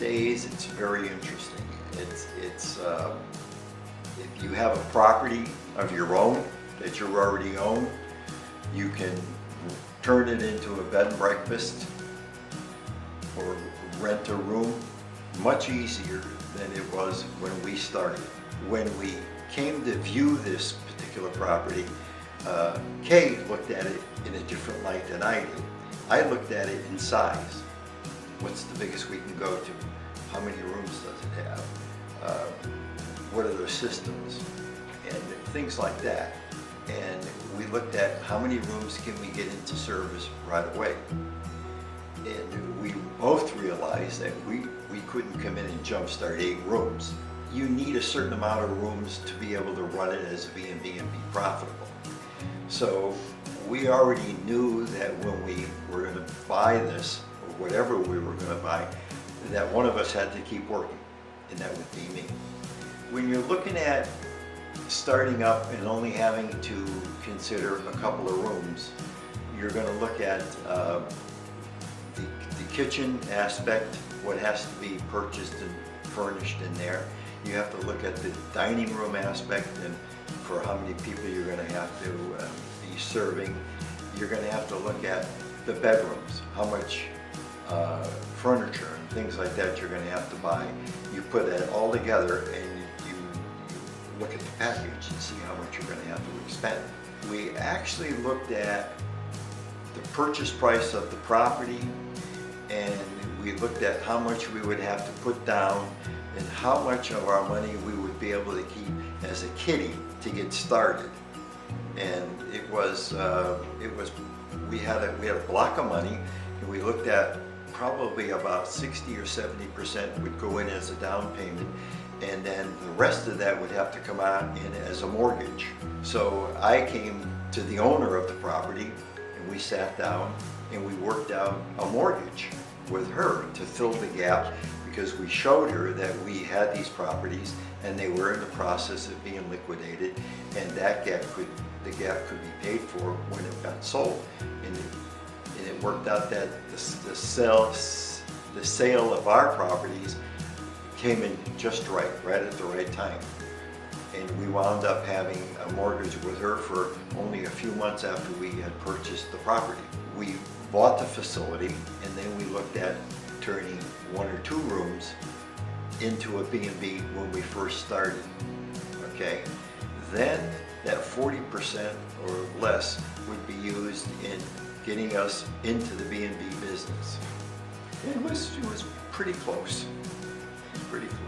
days, it's very interesting. If you have a property of your own that you already own, you can turn it into a bed and breakfast or rent a room much easier than it was when we started. When we came to view this particular property, Kay looked at it in a different light than I did. I looked at it in size. What's the biggest we can go to? How many rooms does it have? What are the systems? And things like that. And we looked at how many rooms can we get into service right away. And we both realized that we couldn't come in and jumpstart 8 rooms. You need a certain amount of rooms to be able to run it as a B&B and be profitable. So we already knew that when we were going to buy this, or whatever we were going to buy, that one of us had to keep working, and that would be me. When you're looking at starting up and only having to consider a couple of rooms, you're going to look at the kitchen aspect, what has to be purchased and furnished in there. You have to look at the dining room aspect and for how many people you're going to have to be serving. You're going to have to look at the bedrooms, how much furniture and things like that you're going to have to buy. You put that all together and you look at the package and see how much you're going to have to expend. We actually looked at the purchase price of the property, and we looked at how much we would have to put down and how much of our money we would be able to keep as a kitty to get started. And we had a block of money, and we looked at probably about 60 or 70% would go in as a down payment, and then the rest of that would have to come out in as a mortgage. So I came to the owner of the property, and we sat down and we worked out a mortgage with her to fill the gap, because we showed her that we had these properties and they were in the process of being liquidated, and the gap could be paid for when it got sold. And it worked out that the sale of our properties came in just right at the right time. And we wound up having a mortgage with her for only a few months after we had purchased the property. We bought the facility, and then we looked at turning 1 or 2 rooms into a B&B when we first started, okay? Then that 40% or less would be used in getting us into the B&B business. It was pretty close, pretty close.